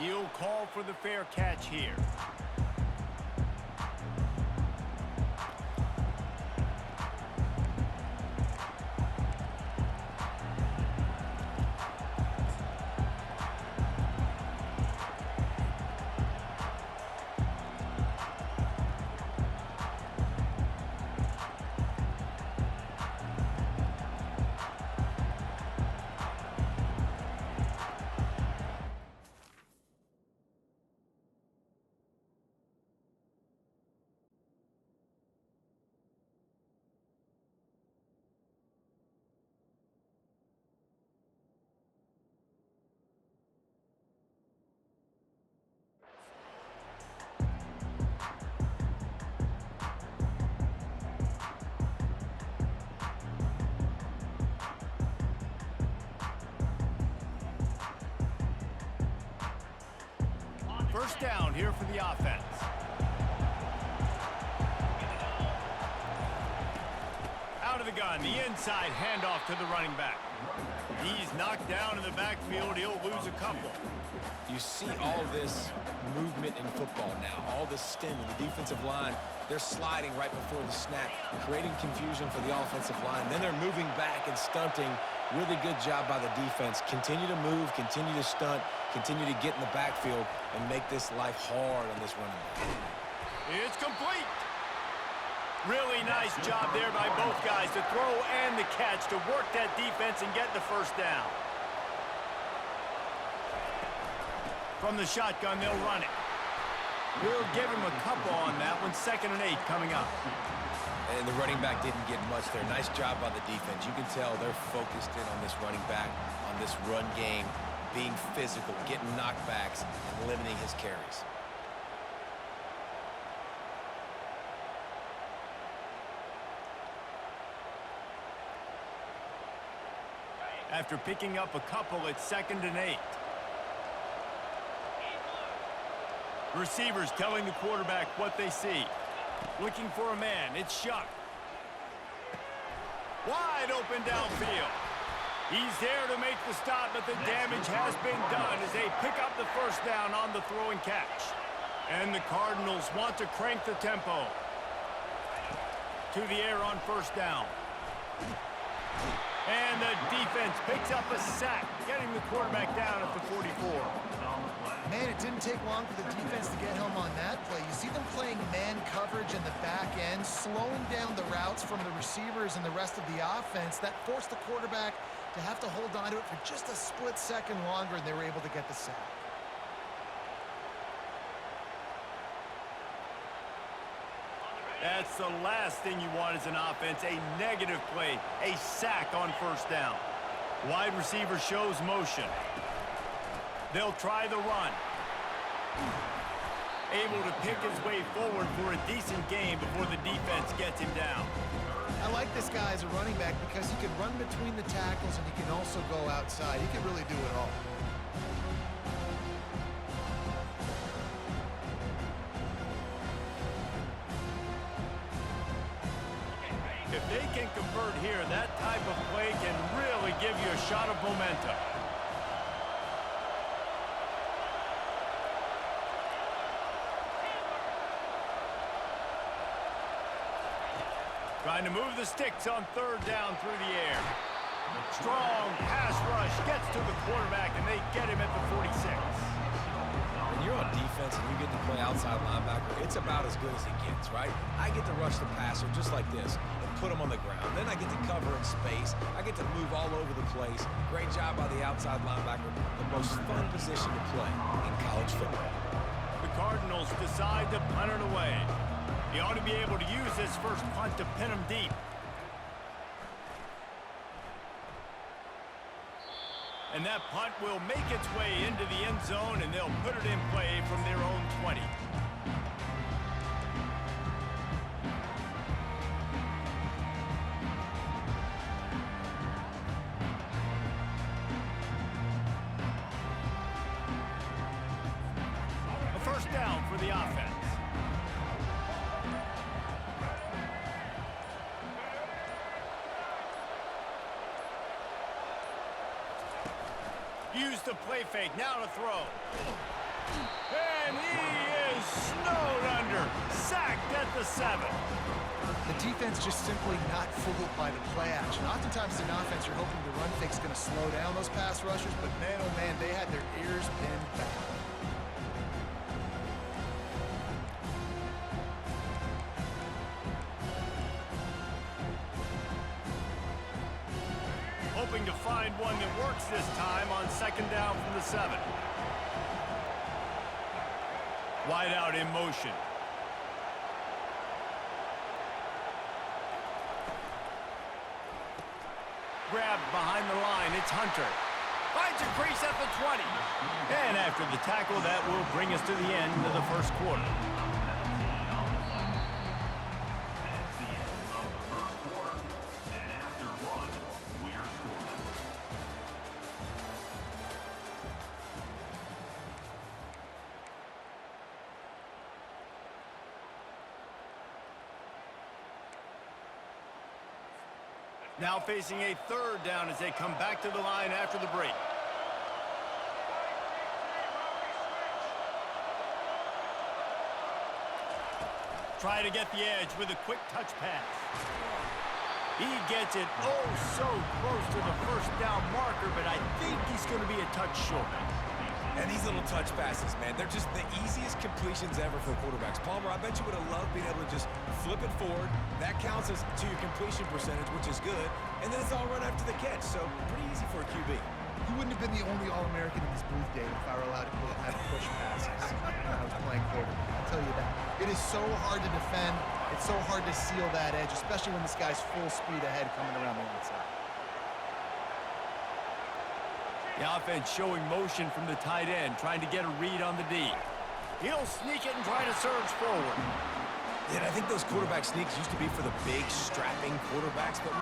He'll call for the fair catch here. First down here for the offense. Out of the gun, the inside handoff to the running back. He's knocked down in the backfield. He'll lose a couple. You see all this movement in football now, all this stem in the defensive line. They're sliding right before the snap, creating confusion for the offensive line. Then they're moving back and stunting. Really good job by the defense. Continue to move, continue to stunt, continue to get in the backfield and make this life hard on this running back. It's complete. Really nice job there by both guys to throw and the catch to work that defense and get the first down. From the shotgun, they'll run it. We'll give him a couple on that one. 2nd and 8 coming up. And the running back didn't get much there. Nice job by the defense. You can tell they're focused in on this running back, on this run game, being physical, getting knockbacks, and limiting his carries. After picking up a couple, it's 2nd and 8. Receivers telling the quarterback what they see. Looking for a man. It's Shuck. Wide open downfield. He's there to make the stop, but the damage has been done as they pick up the first down on the throw and catch. And the Cardinals want to crank the tempo. To the air on first down. And the defense picks up a sack, getting the quarterback down at the 44. Man, it didn't take long for the defense to get home on that play. You see them playing man coverage in the back end, slowing down the routes from the receivers and the rest of the offense. That forced the quarterback to have to hold on to it for just a split second longer, and they were able to get the sack. That's the last thing you want as an offense, a negative play, a sack on first down. Wide receiver shows motion. They'll try the run. Able to pick his way forward for a decent game before the defense gets him down. I like this guy as a running back because he can run between the tackles and he can also go outside. He can really do it all. If they can convert here, that type of play can really give you a shot of momentum. Trying to move the sticks on 3rd down through the air. Strong pass rush gets to the quarterback, and they get him at the 46. When you're on defense and you get to play outside linebacker, it's about as good as it gets, right? I get to rush the passer just like this and put him on the ground. Then I get to cover in space. I get to move all over the place. Great job by the outside linebacker. The most fun position to play in college football. The Cardinals decide to punt it away. He ought to be able to use this first punt to pin him deep. And that punt will make its way into the end zone, and they'll put it in play from their own 20. A first down for the offense. Use the play fake, now to throw. And he is snowed under. Sacked at the 7. The defense just simply not fooled by the play action. Oftentimes in offense, you're hoping the run fake's going to slow down those pass rushers, but man, oh man, they had their ears pinned back. Hoping to find one that works this time on 2nd down from the 7. Wide out in motion. Grabbed behind the line, it's Hunter. Finds a crease at the 20. And after the tackle, that will bring us to the end of the first quarter. Now facing a 3rd down as they come back to the line after the break. Try to get the edge with a quick touch pass. He gets it oh so close to the 1st down marker, but I think he's going to be a touch short. And these little touch passes, man, they're just the easiest completions ever for quarterbacks. Palmer, I bet you would have loved being able to just flip it forward. That counts as to your completion percentage, which is good. And then it's all run after the catch, so pretty easy for a QB. He wouldn't have been the only All-American in this booth, Dave, if I were allowed to have push passes when I was playing quarterback. I'll tell you that. It is so hard to defend. It's so hard to seal that edge, especially when this guy's full speed ahead coming around the outside. The offense showing motion from the tight end, trying to get a read on the D. He'll sneak it and try to surge forward. Yeah, I think those quarterback sneaks used to be for the big, strapping quarterbacks, but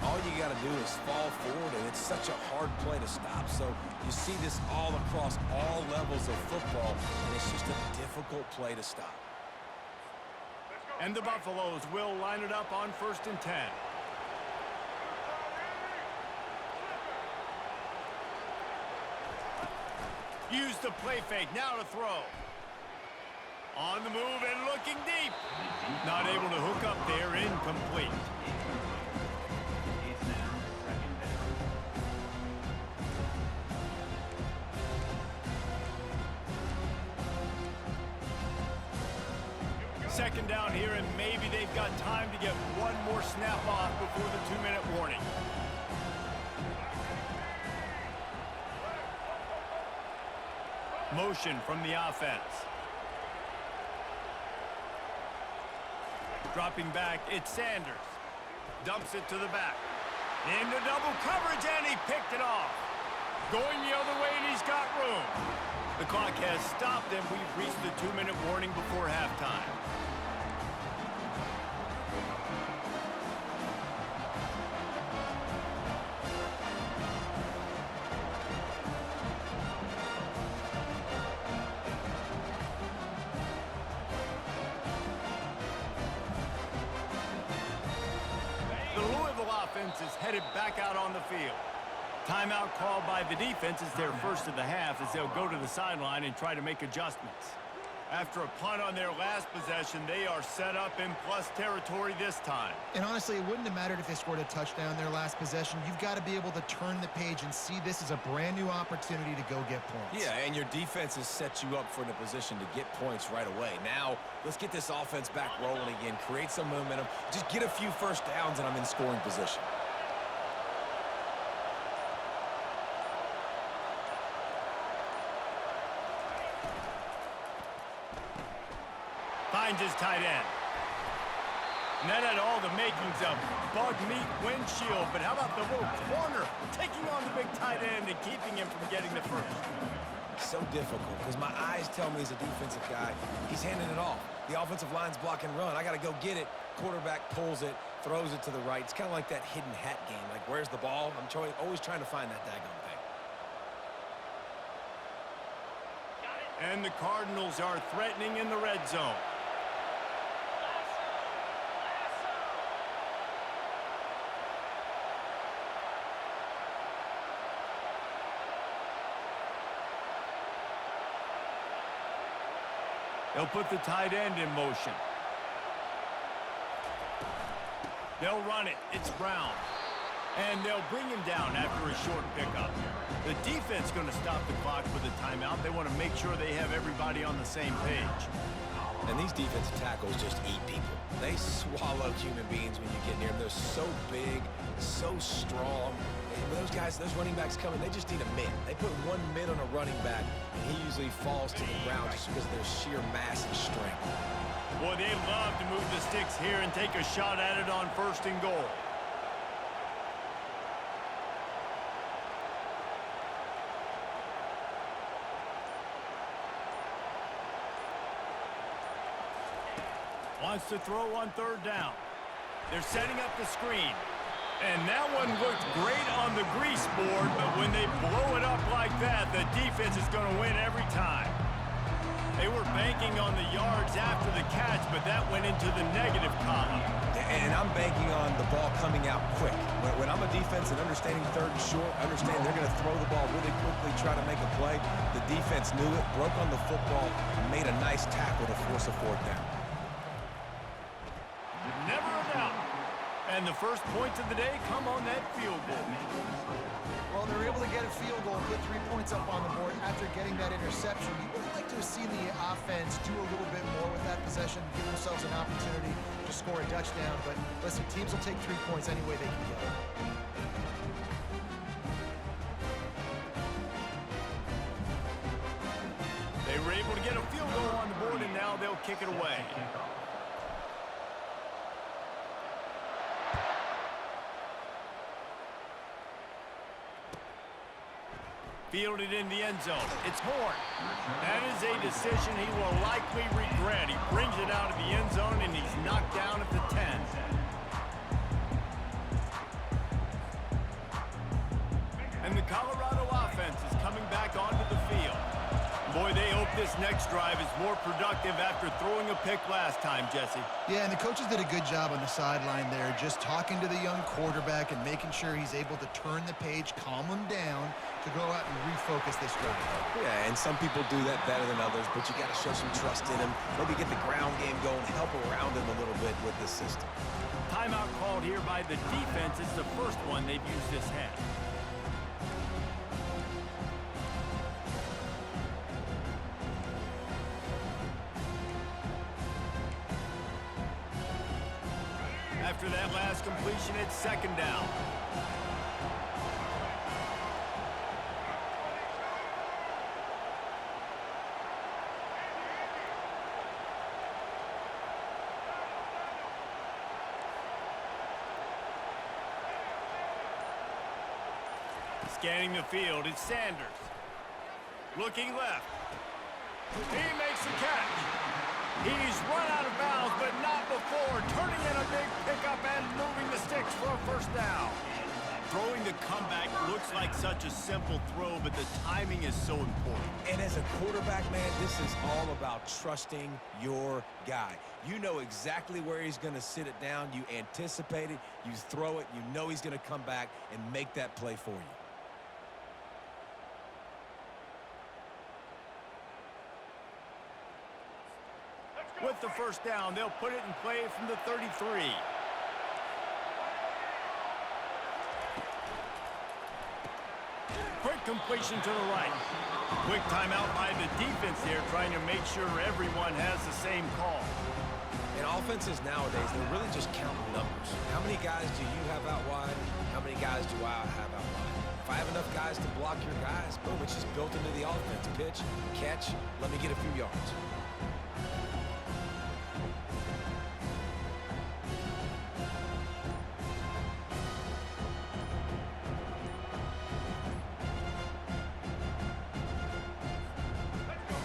all you got to do is fall forward, and it's such a hard play to stop. So you see this all across all levels of football, and it's just a difficult play to stop. And the Buffaloes will line it up on 1st and 10. Use the play fake, now to throw. On the move and looking deep. Not able to hook up there, incomplete. Second down here, and maybe they've got time to get one more snap off before the 2-minute warning. Motion from the offense. Dropping back, it's Sanders. Dumps it to the back. Into double coverage, and he picked it off. Going the other way, and he's got room. The clock has stopped, and we've reached the 2-minute warning before halftime. Is headed back out on the field. Timeout called by the defense is their first of the half as they'll go to the sideline and try to make adjustments. After a punt on their last possession, they are set up in plus territory this time. And honestly, it wouldn't have mattered if they scored a touchdown their last possession. You've got to be able to turn the page and see this as a brand new opportunity to go get points. Yeah, and your defense has set you up for the position to get points right away. Now, let's get this offense back rolling again, create some momentum, just get a few first downs, and I'm in scoring position. Finds his tight end. And that had all the makings of bug meat windshield, but how about the little corner taking on the big tight end and keeping him from getting the first? So difficult because my eyes tell me as a defensive guy, he's handing it off. The offensive line's block and run. I got to go get it. Quarterback pulls it, throws it to the right. It's kind of like that hidden hat game. Like, where's the ball? I'm always trying to find that daggone thing. And the Cardinals are threatening in the red zone. They'll put the tight end in motion. They'll run it. It's Brown. And they'll bring him down after a short pickup. The defense going to stop the clock with a timeout. They want to make sure they have everybody on the same page. And these defensive tackles just eat people. They swallow human beings when you get near them. They're so big, so strong. And when those guys, those running backs come in, they just need a mid. They put one mid on a running back, and he usually falls to the ground just because of their sheer mass and strength. Boy, they love to move the sticks here and take a shot at it on 1st and goal. Wants to throw on 3rd down. They're setting up the screen. And that one looked great on the grease board, but when they blow it up like that, the defense is going to win every time. They were banking on the yards after the catch, but that went into the negative column. And I'm banking on the ball coming out quick. When I'm a defense and understanding 3rd and short, understand they're going to throw the ball really quickly, try to make a play. The defense knew it, broke on the football, made a nice tackle to force a 4th down. Never a doubt. And the first points of the day come on that field goal. Well, they're able to get a field goal, put 3 points up on the board after getting that interception. You would like to have seen the offense do a little bit more with that possession, give themselves an opportunity to score a touchdown. But listen, teams will take 3 points any way they can get it. They were able to get a field goal on the board, and now they'll kick it away. Fielded in the end zone. It's Horn. That is a decision he will likely regret. He brings it out of the end zone, and he's knocked down at the 10. And the Colorado offense is coming back onto the field. Boy, they hope this next drive is more productive after throwing a pick last time, Jesse. Yeah, and the coaches did a good job on the sideline there, just talking to the young quarterback and making sure he's able to turn the page, calm him down, to go out and refocus this drive. Yeah, and some people do that better than others, but you got to show some trust in him. Maybe get the ground game going, help around him a little bit with this system. Timeout called here by the defense. It's the first one they've used this half. After that last completion, it's 2nd down. Scanning the field, it's Sanders. Looking left. He makes the catch. He's run out of bounds, but not before. Turning in a big pickup and moving the sticks for a 1st down. Throwing the comeback looks like such a simple throw, but the timing is so important. And as a quarterback, man, this is all about trusting your guy. You know exactly where he's going to sit it down. You anticipate it. You throw it. You know he's going to come back and make that play for you. With the 1st down, they'll put it in play from the 33. Quick completion to the right. Quick timeout by the defense here, trying to make sure everyone has the same call. In offenses nowadays, they're really just counting numbers. How many guys do you have out wide? How many guys do I have out wide? If I have enough guys to block your guys, boom, it's just built into the offense. Pitch, catch, let me get a few yards.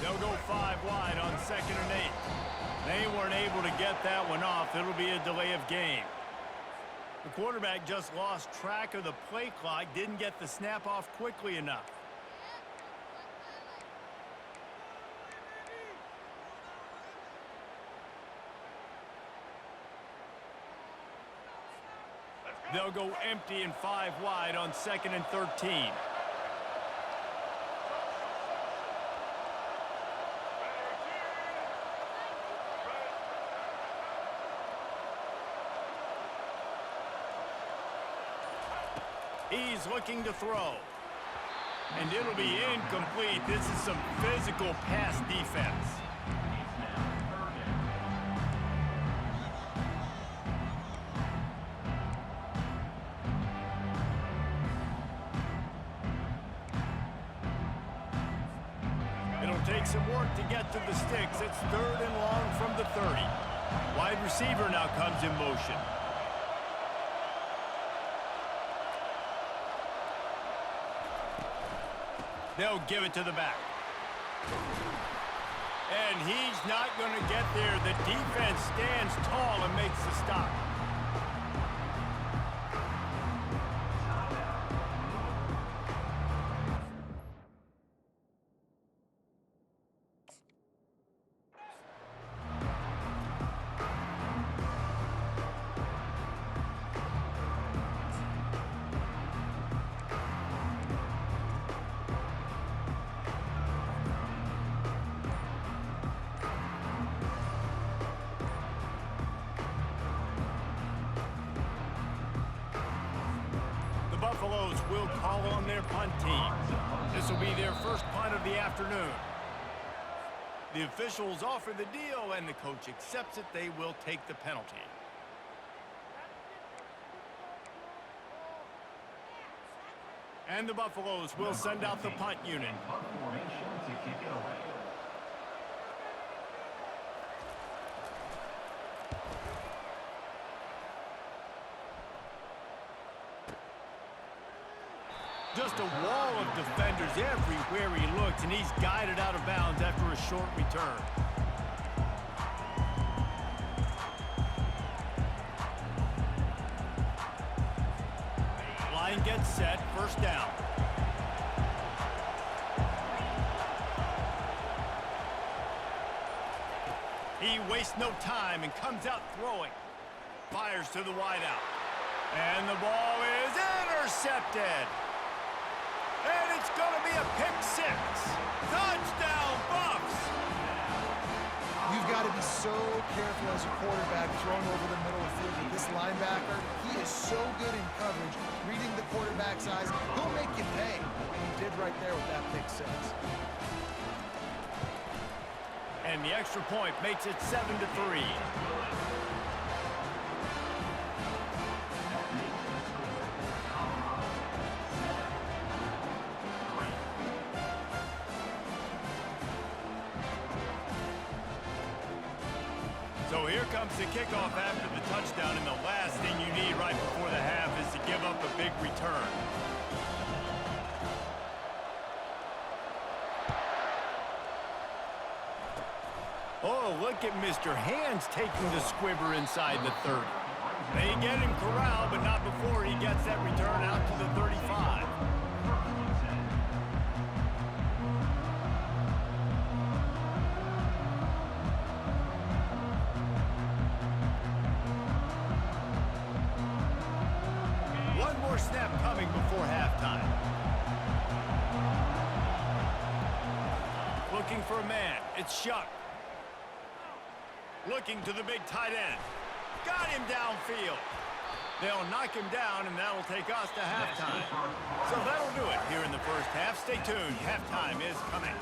They'll go 5 wide on 2nd and 8. They weren't able to get that one off. It'll be a delay of game. The quarterback just lost track of the play clock, didn't get the snap off quickly enough. They'll go empty and 5 wide on 2nd and 13. He's looking to throw. And it'll be incomplete. This is some physical pass defense. It'll take some work to get to the sticks. It's 3rd and long from the 30. Wide receiver now comes in motion. They'll give it to the back. And he's not going to get there. The defense stands tall and makes the stop. Buffaloes will call on their punt team. This will be their first punt of the afternoon. The officials offer the deal, and the coach accepts it. They will take the penalty. And the Buffaloes will send out the punt unit. Just a wall of defenders everywhere he looks, and he's guided out of bounds after a short return. Line gets set, 1st down. He wastes no time and comes out throwing. Fires to the wideout. And the ball is intercepted. And it's going to be a pick 6. Touchdown, Buffs! You've got to be so careful as a quarterback throwing over the middle of the field with this linebacker. He is so good in coverage, reading the quarterback's eyes. He'll make you pay. And he did right there with that pick 6. And the extra point makes it 7-3. So here comes the kickoff after the touchdown, and the last thing you need right before the half is to give up a big return. Oh, look at Mr. Hands taking the squibber inside the 30. They get him corralled, but not before he gets that return out to the 35. Snap coming before halftime. Looking for a man. It's Shuck. Looking to the big tight end. Got him downfield. They'll knock him down, and that'll take us to halftime. So that'll do it here in the first half. Stay tuned. Halftime is coming.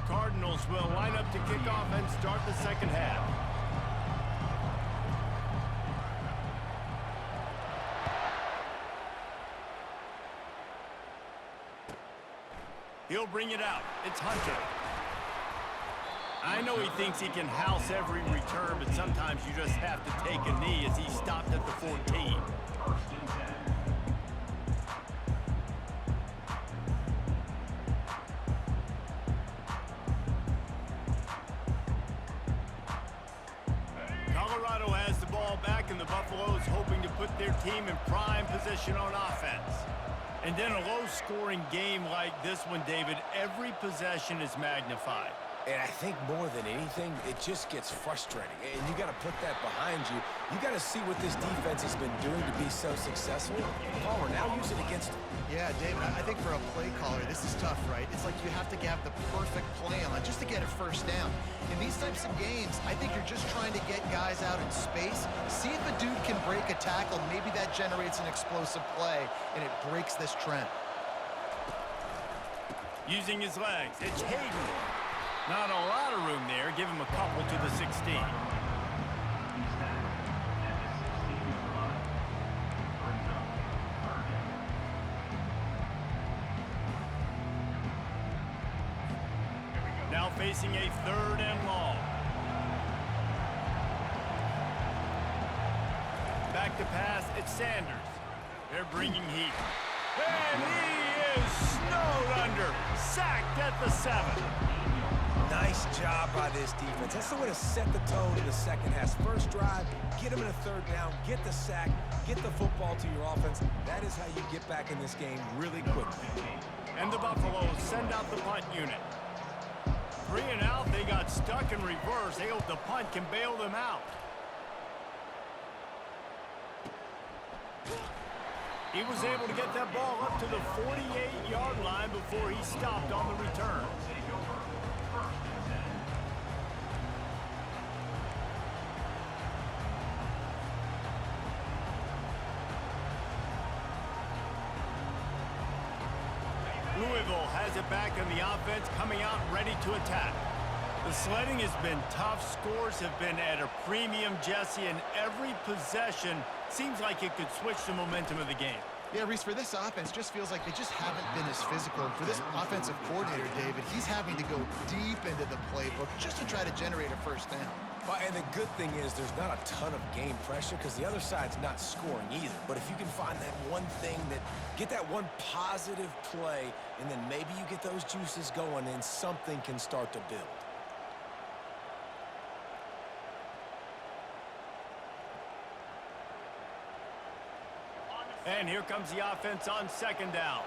Cardinals will line up to kick off and start the second half. He'll bring it out. It's Hunter. I know he thinks he can house every return, but sometimes you just have to take a knee as he stopped at the 14. Colorado has the ball back, and the Buffaloes hoping to put their team in prime position on offense. And in a low-scoring game like this one, David, every possession is magnified. And I think more than anything, it just gets frustrating. And you got to put that behind you. You got to see what this defense has been doing to be so successful. Palmer, now use it against them. Yeah, David, I think for a play caller, this is tough, right? It's like you have to have the perfect play on just to get a first down. In these types of games, I think you're just trying to get guys out in space, see if a dude can break a tackle. Maybe that generates an explosive play, and it breaks this trend. Using his legs, it's Hayden. Not a lot of room there. Give him a couple to the 16. Now facing a 3rd and long. Back to pass, it's Sanders. They're bringing heat. And he is snowed under. Sacked at the 7. Nice job by this defense. That's the way to set the tone in the second half. First drive, get them in a 3rd down, get the sack, get the football to your offense. That is how you get back in this game really quickly. And the Buffaloes send out the punt unit. 3 and out, they got stuck in reverse. They hope the punt can bail them out. He was able to get that ball up to the 48-yard line before he stopped on the return. Louisville has it back on the offense, coming out ready to attack. The sledding has been tough. Scores have been at a premium, Jesse, and every possession seems like it could switch the momentum of the game. Yeah, Reese, for this offense, just feels like they just haven't been as physical. For this offensive coordinator, David, he's having to go deep into the playbook just to try to generate a first down. Well, and the good thing is there's not a ton of game pressure because the other side's not scoring either. But if you can find that one thing get that one positive play, and then maybe you get those juices going and something can start to build. And here comes the offense on 2nd down.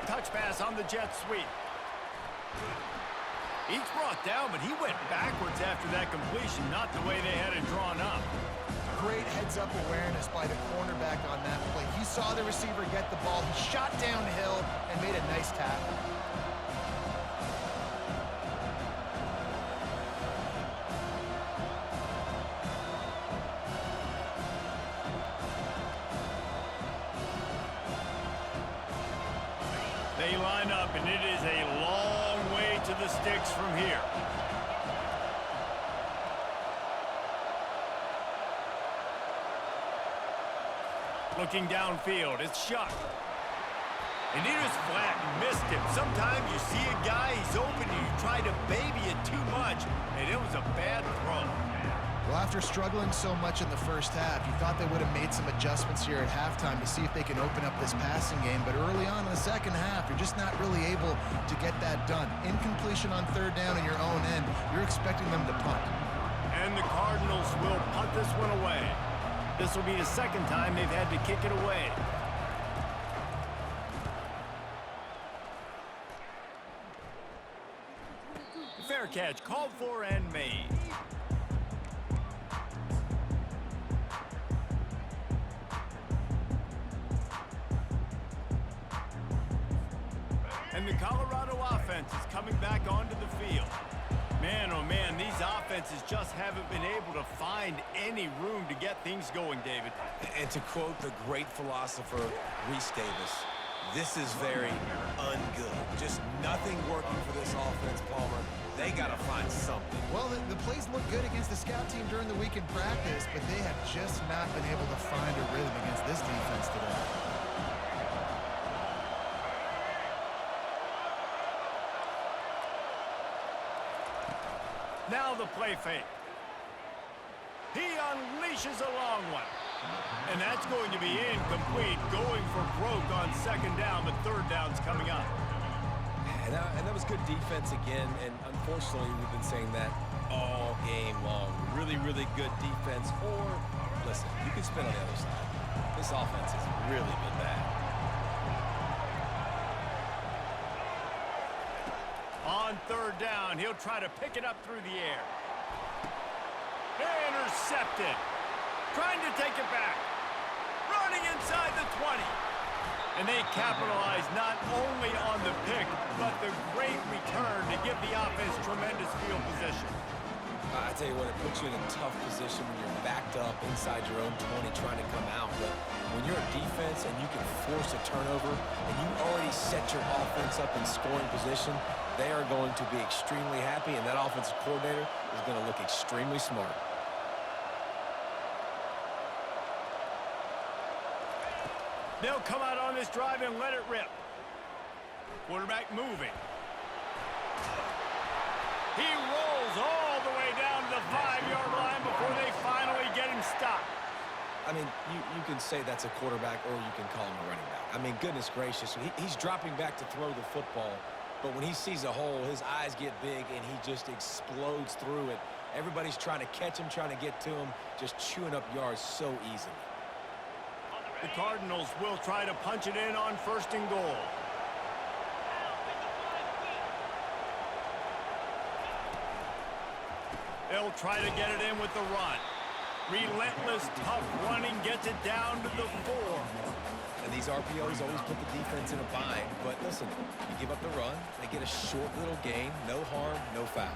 Touch pass on the jet sweep. He's brought down, but he went backwards after that completion, not the way they had it drawn up. Great heads-up awareness by the cornerback on that play. He saw the receiver get the ball. He shot downhill and made a nice tackle. They line up, and it is a long way to the sticks from here. Looking downfield, it's Shuck. And he just flat missed him. Sometimes you see a guy, he's open, and you try to baby it too much, and it was a bad throw. Well, after struggling so much in the first half, you thought they would have made some adjustments here at halftime to see if they can open up this passing game. But early on in the second half, you're just not really able to get that done. Incompletion on 3rd down in your own end, you're expecting them to punt. And the Cardinals will punt this one away. This will be the 2nd time they've had to kick it away. Fair catch called for and made. And the Colorado offense is coming back onto the field. Man, oh man, these offenses just haven't been able to find any room to get things going, David. And to quote the great philosopher, Reese Davis, this is very ungood. Just nothing working for this offense, Palmer. They got to find something. Well, the plays look good against the scout team during the week in practice, but they have just not been able to find a rhythm against this defense today. Now the play fake. He unleashes a long one. And that's going to be incomplete, going for broke on 2nd down, but 3rd down's coming up. And that was good defense again, and unfortunately we've been saying that all game long. Really, really good defense, or, listen, you can spin on the other side. This offense has really been bad. On third down, he'll try to pick it up through the air. Intercepted. Trying to take it back. Running inside the 20. And they capitalize not only on the pick, but the great return to give the offense tremendous field position. I tell you what, it puts you in a tough position when you're backed up inside your own 20 trying to come out. But when you're a defense and you can force a turnover and you already set your offense up in scoring position, they are going to be extremely happy, and that offensive coordinator is going to look extremely smart. They'll come out on this drive and let it rip. Quarterback moving. He rolls all the way down to the 5-yard line before they finally get him stopped. I mean, you can say that's a quarterback or you can call him a running back. I mean, goodness gracious, he's dropping back to throw the football, but when he sees a hole, his eyes get big and he just explodes through it. Everybody's trying to catch him, trying to get to him, just chewing up yards so easily. The Cardinals will try to punch it in on 1st and goal. They'll try to get it in with the run. Relentless, tough running gets it down to the 4. And these RPOs always put the defense in a bind. But listen, you give up the run, they get a short little gain, no harm, no foul.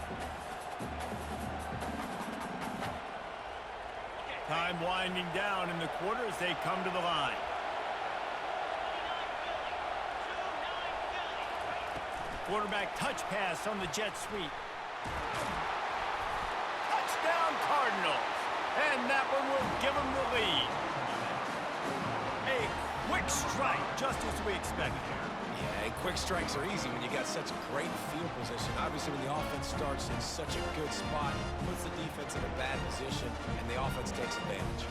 Time winding down in the quarter as they come to the line. Quarterback touch pass on the jet sweep. Touchdown Cardinals. And that one will give them the lead. A quick strike, just as we expected. Yeah, quick strikes are easy when you got such great field position. Obviously, when the offense starts in such a good spot, puts the defense in a bad position, and the offense takes advantage.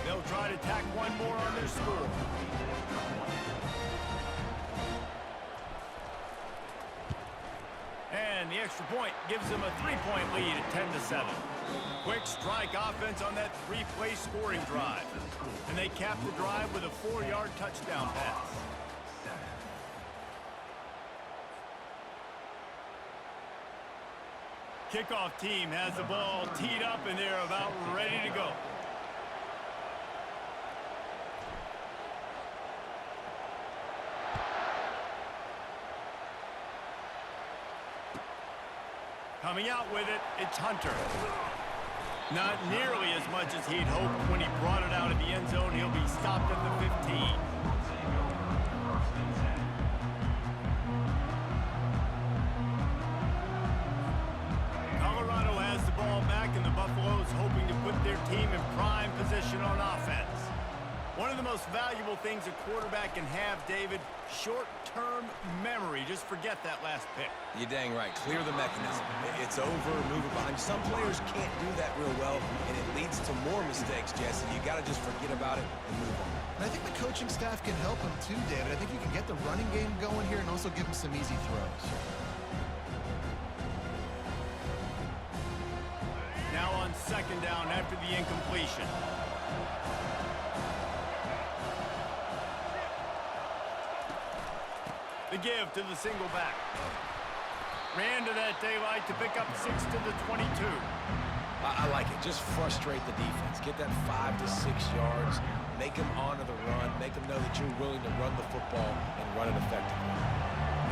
They'll try to tack one more on their score. And the extra point gives them a 3-point lead at 10-7. Quick strike offense on that 3-play scoring drive. And they cap the drive with a 4-yard touchdown pass. Kickoff team has the ball teed up and they're about ready to go. Coming out with it, it's Hunter. Not nearly as much as he'd hoped when he brought it out of the end zone. He'll be stopped at the 15. Colorado has the ball back, and the Buffaloes hoping to put their team in prime position on offense. One of the most valuable things a quarterback can have, David, short-term memory. Just forget that last pick. You're dang right. Clear the mechanism. It's over, move it behind. Some players can't do that real well, and it leads to more mistakes, Jesse. You got to just forget about it and move on. And I think the coaching staff can help him too, David. I think you can get the running game going here and also give him some easy throws. Now on 2nd down after the incompletion. The give to the single back. Ran to that daylight to pick up 6 to the 22. I like it. Just frustrate the defense. Get that 5 to 6 yards. Make them honor the run. Make them know that you're willing to run the football and run it effectively.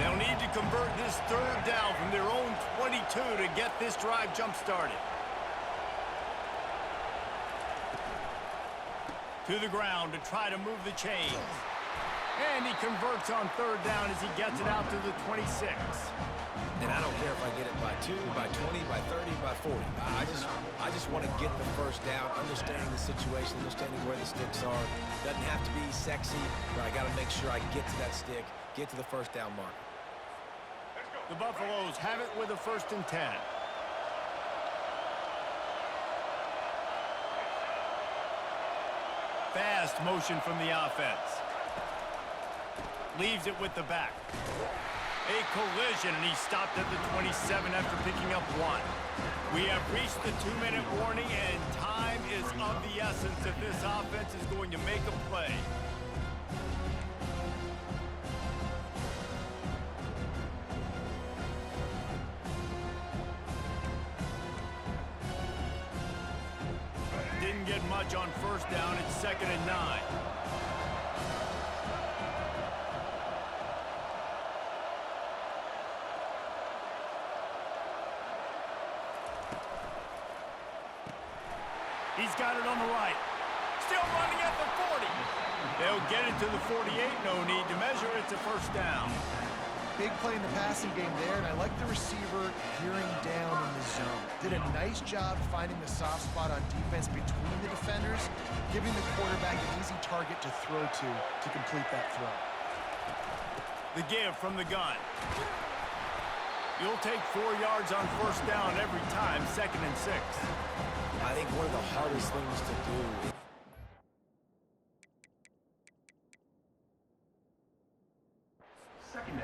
They'll need to convert this 3rd down from their own 22 to get this drive jump-started. To the ground to try to move the chains. And he converts on 3rd down as he gets it out to the 26. And I don't care if I get it by 2, by 20, by 30, by 40. I just want to get the 1st down, understanding the situation, understanding where the sticks are. Doesn't have to be sexy, but I got to make sure I get to that stick, get to the 1st down mark. The Buffaloes have it with a 1st and 10. Fast motion from the offense. Leaves it with the back. A collision, and he stopped at the 27 after picking up 1. We have reached the 2-minute warning, and time is of the essence if this offense is going to make a play. get much on first down. It's 2nd and 9. He's got it on the right. Still running at the 40. They'll get it to the 48. No need to measure. It's a first down. Big play in the passing game there, and I like the receiver gearing down in the zone. Did a nice job finding the soft spot on defense between the defenders, giving the quarterback an easy target to throw to complete that throw. The give from the gun. You'll take 4 yards on first down every time, 2nd and 6. I think one of the hardest things to do is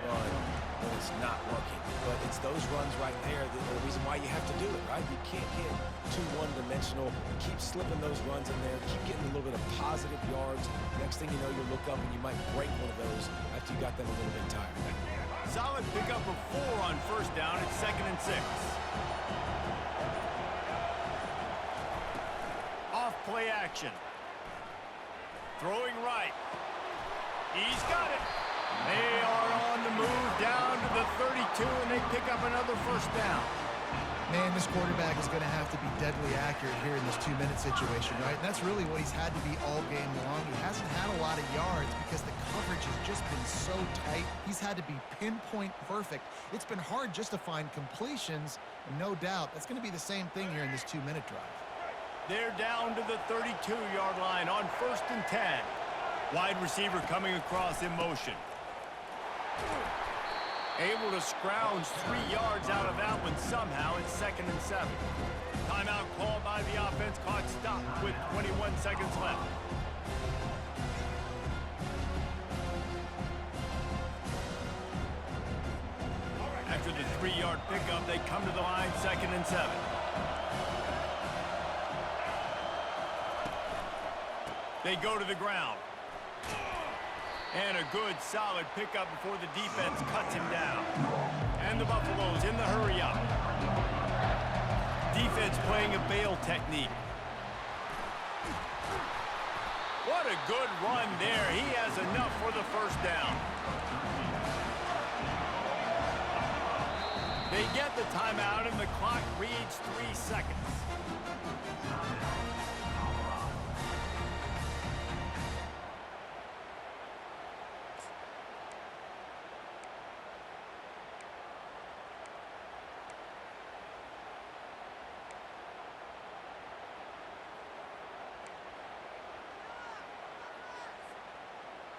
run when it's not working. But it's those runs right there that are the reason why you have to do it, right? You can't get too one-dimensional. Keep slipping those runs in there. Keep getting a little bit of positive yards. Next thing you know, you look up and you might break one of those after you got them a little bit tired. Solid pickup of 4 on first down. It's 2nd and 6. Play action. Throwing right. He's got it. They are on the move down to the 32, and they pick up another first down. Man, this quarterback is going to have to be deadly accurate here in this 2-minute situation, right? And that's really what he's had to be all game long. He hasn't had a lot of yards because the coverage has just been so tight. He's had to be pinpoint perfect. It's been hard just to find completions, and no doubt that's going to be the same thing here in this 2-minute drive. They're down to the 32-yard line on 1st and 10. Wide receiver coming across in motion. Able to scrounge 3 yards out of that one somehow. It's 2nd and 7. Timeout called by the offense. Clock stopped with 21 seconds left. After the 3-yard pickup, they come to the line, 2nd and 7. They go to the ground. And a good, solid pickup before the defense cuts him down. And the Buffaloes in the hurry-up. Defense playing a bail technique. What a good run there. He has enough for the first down. They get the timeout, and the clock reads 3 seconds.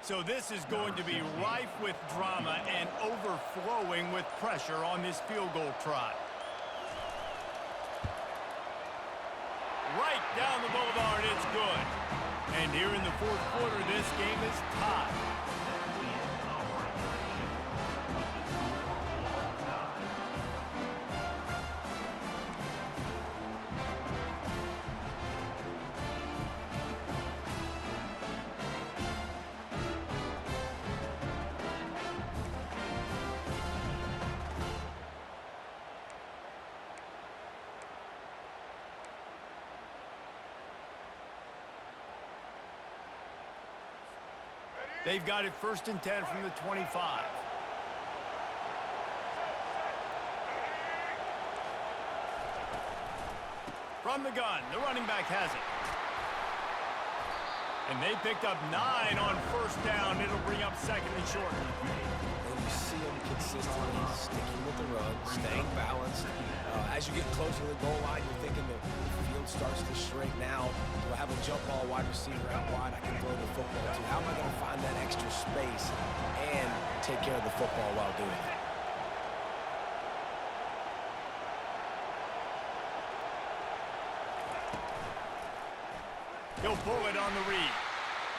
So this is going to be rife with drama and overflowing with pressure on this field goal try. Right down the boulevard, it's good. And here in the 4th quarter, this game is tied. They've got it 1st and 10 from the 25. From the gun, the running back has it. And they picked up 9 on first down. It'll bring up 2nd and short. And you see them consistently sticking with the run, staying balanced. As you get closer to the goal line, you're thinking the field starts to shrink now. Do I have a jump ball wide receiver out wide I can throw the football to? How am I going to find that extra space and take care of the football while doing it? He'll pull it on the read.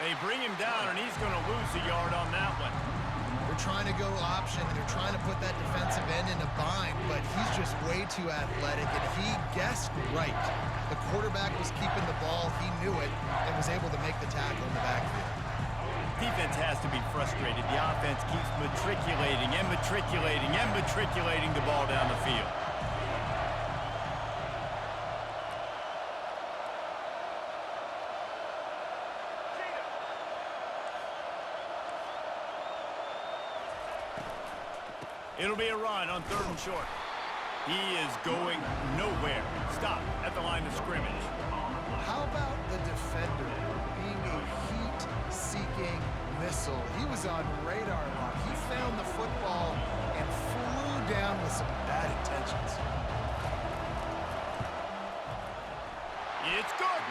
They bring him down, and he's going to lose a yard on that one. They're trying to go option, and they're trying to put that defensive end in a bind, but he's just way too athletic, and he guessed right. The quarterback was keeping the ball. He knew it and was able to make the tackle in the backfield. Defense has to be frustrated. The offense keeps matriculating and matriculating and matriculating the ball down the field. It'll be a run on 3rd and short. He is going nowhere. Stop at the line of scrimmage. How about the defender being a heat-seeking missile? He was on radar lock. He found the football and flew down with some bad intentions. It's good.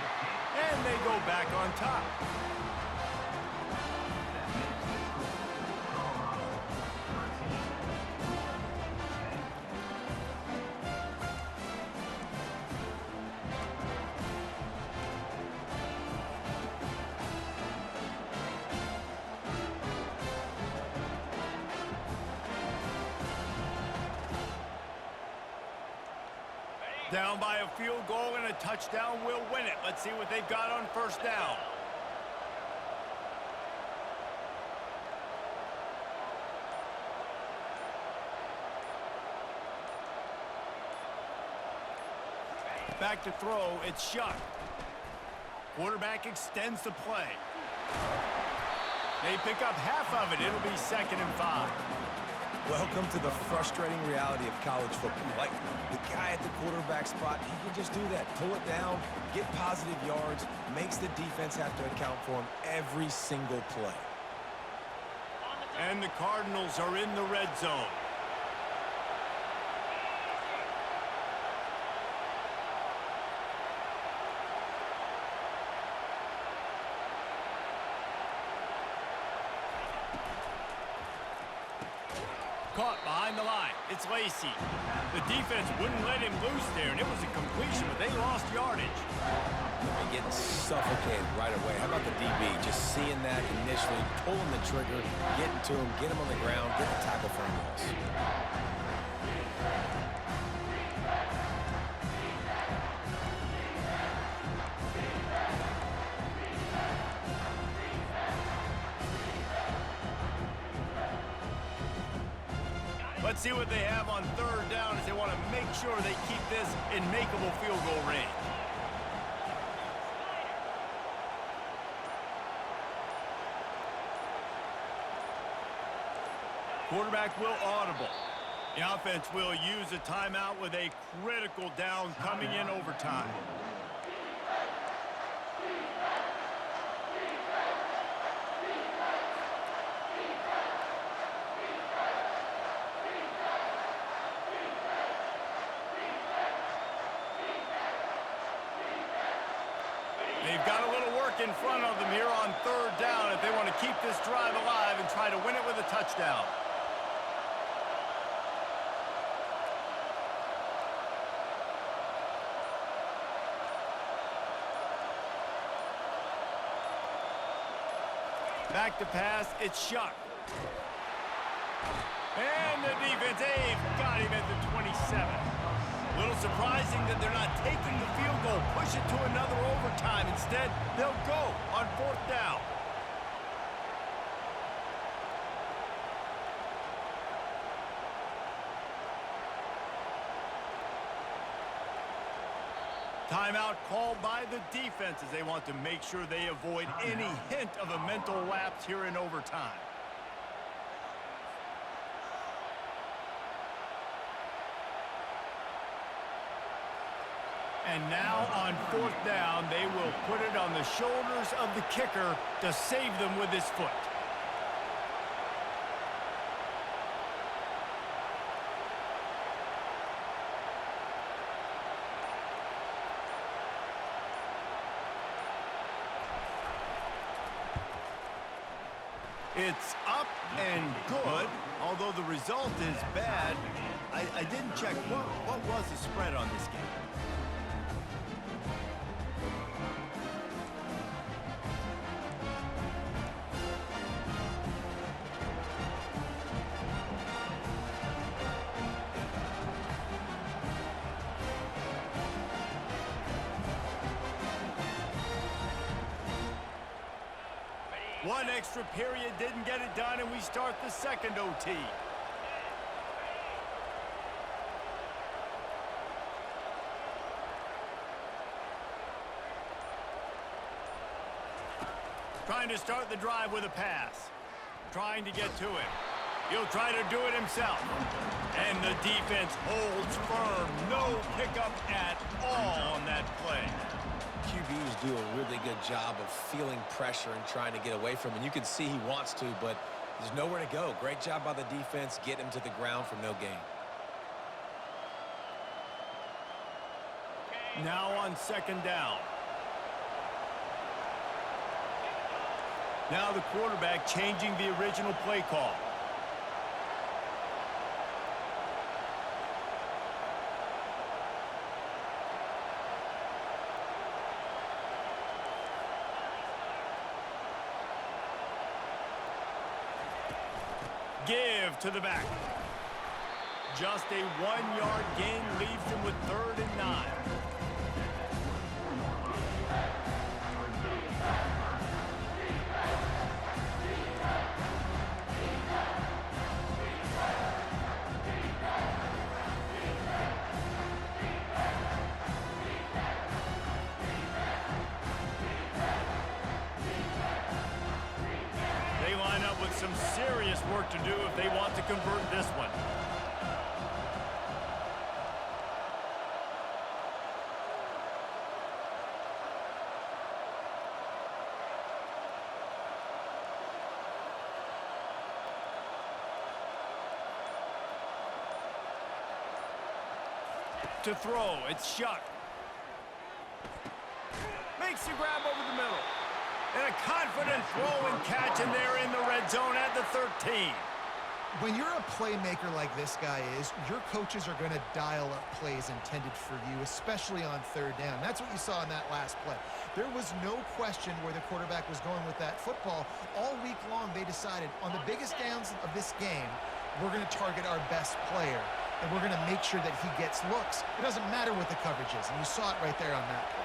And they go back on top. Down by a field goal and a touchdown will win it. Let's see what they've got on 1st down. Back to throw, it's Shuck. Quarterback extends the play. They pick up half of it. It'll be 2nd and 5. Welcome to the frustrating reality of college football. Like, the guy at the quarterback spot, he can just do that. Pull it down, get positive yards, makes the defense have to account for him every single play. And the Cardinals are in the red zone. Caught behind the line. It's Lacy. The defense wouldn't let him loose there, and it was a completion, but they lost yardage. And getting suffocated right away. How about the DB? Just seeing that initially, pulling the trigger, getting to him, get him on the ground, get the tackle for a loss. Let's see what they have on 3rd down as they want to make sure they keep this in makeable field goal range. Quarterback will audible. The offense will use a timeout with a critical down coming in overtime. They've got a little work in front of them here on 3rd down if they want to keep this drive alive and try to win it with a touchdown. Back to pass, it's Shuck. And the defense, they've got him at the 27. A little surprising that they're not taking the field goal, push it to another overtime. Instead, they'll go on 4th down. Timeout called by the defense as they want to make sure they avoid any hint of a mental lapse here in overtime. And now on 4th down, they will put it on the shoulders of the kicker to save them with his foot. It's up and good, although the result is bad. I didn't check. What was the spread on this game? One extra period didn't get it done, and we start the 2nd OT. Trying to start the drive with a pass. Trying to get to him. He'll try to do it himself. And the defense holds firm. No pickup at all on that play. QBs do a really good job of feeling pressure and trying to get away from it. You can see he wants to, but there's nowhere to go. Great job by the defense. Get him to the ground for no gain. Now on second down. Now the quarterback changing the original play call. Give to the back. Just a 1-yard gain leaves him with 3rd and 9. They line up with some serious work to do if they want to convert this one. To throw, it's Shuck. Makes the grab over the middle. And a confident throw and catch, and they're in the red zone at the 13. When you're a playmaker like this guy is, your coaches are going to dial up plays intended for you, especially on 3rd down. That's what you saw in that last play. There was no question where the quarterback was going with that football. All week long, they decided on the biggest downs of this game, we're going to target our best player, and we're going to make sure that he gets looks. It doesn't matter what the coverage is, and you saw it right there on that play.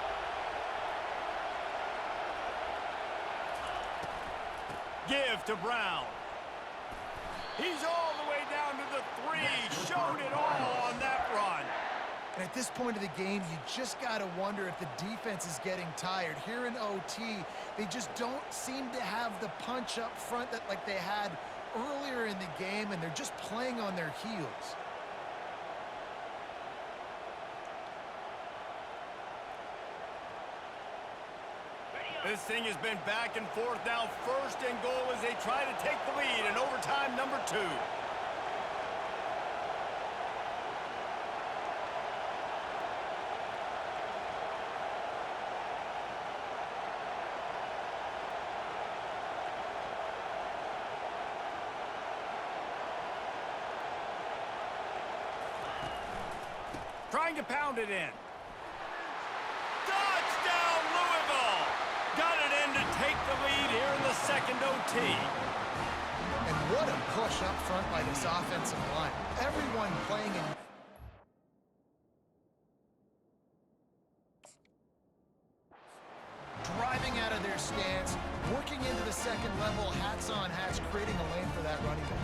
Give to Brown. He's all the way down to the 3. Showed it all on that run. And at this point of the game, you just got to wonder if the defense is getting tired. Here in OT, they just don't seem to have the punch up front that like they had earlier in the game, and they're just playing on their heels. This thing has been back and forth now. 1st and goal as they try to take the lead in overtime number 2. Trying to pound it in. Touchdown, Louisville! Got it in to take the lead here in the 2nd OT. And what a push up front by this offensive line. Everyone playing in... Driving out of their stance, working into the 2nd level, hats on hats, creating a lane for that running back.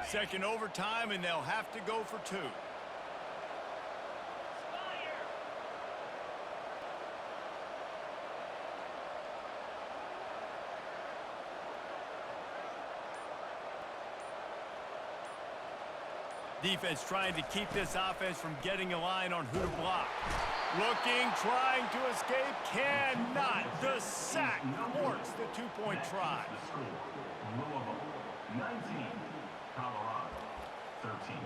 Second overtime, and they'll have to go for 2. Defense trying to keep this offense from getting a line on who to block. Looking, trying to escape, cannot. The sack thwarts the 2-point try. Louisville, 19. Colorado, 13.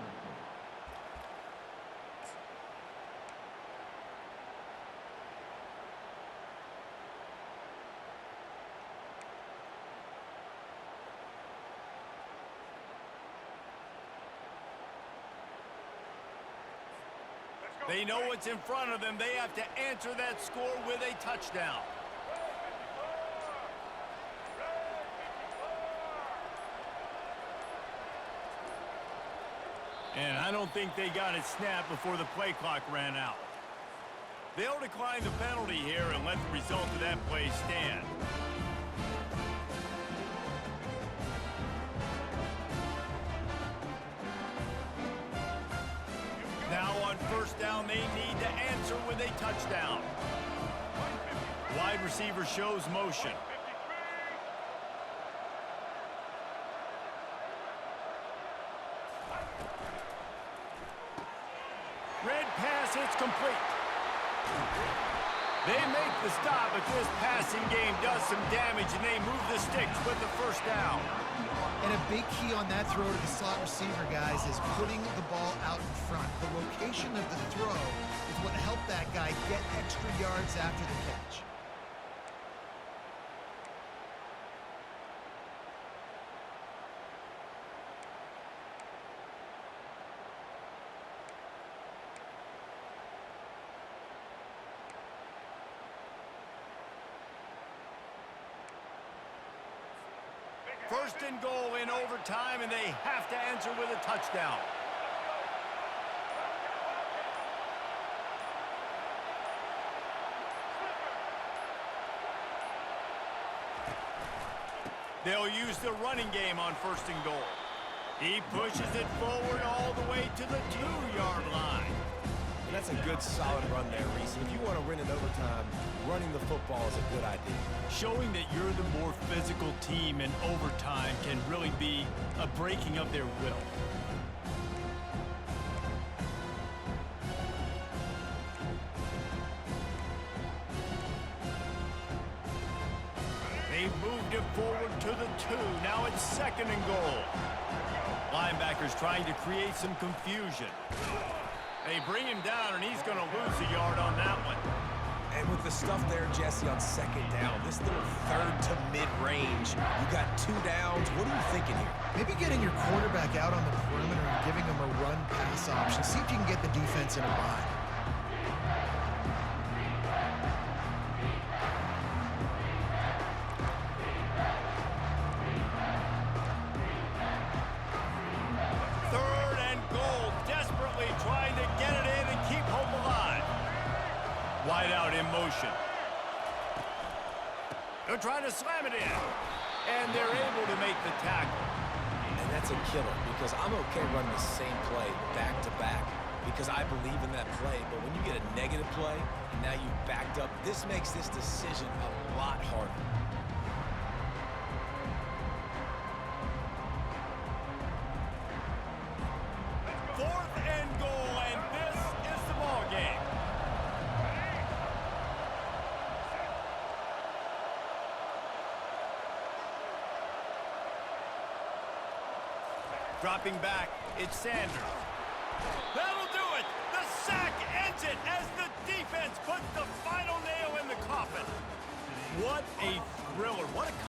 They know what's in front of them. They have to answer that score with a touchdown. And I don't think they got it snapped before the play clock ran out. They'll decline the penalty here and let the result of that play stand. Now on 1st down, they need to answer with a touchdown. Wide receiver shows motion. Red pass, it's complete. They make the stop, but this passing game does some damage, and they move the sticks with the first down. And a big key on that throw to the slot receiver, guys, is putting the ball out in front. The location of the throw is what helped that guy get extra yards after the catch. First and goal in overtime, and they have to answer with a touchdown. They'll use the running game on first and goal. He pushes it forward all the way to the 2-yard line. And that's a good, solid run there, Reese. If you want to win in overtime, running the football is a good idea. Showing that you're the more physical team in overtime can really be a breaking of their will. They've moved it forward to the 2. Now it's second and goal. Linebackers trying to create some confusion. They bring him down, and he's going to lose a yard on that one. And with the stuff there, Jesse, on second down, this little third to mid-range, you got 2 downs. What are you thinking here? Maybe getting your quarterback out on the perimeter and giving him a run-pass option. See if you can get the defense in a bind. Third and goal, desperately trying to get it in and keep hope alive. Wide out in motion. They're trying to slam it in. And they're able to make the tackle. And that's a killer, because I'm okay running the same play back-to-back because I believe in that play. But when you get a negative play and now you've backed up, this makes this decision a lot harder. Fourth and goal, and this is the ball game. Dropping back, it's Sanders. That'll do it. The sack ends it as the defense puts the final nail in the coffin. What a thriller. What a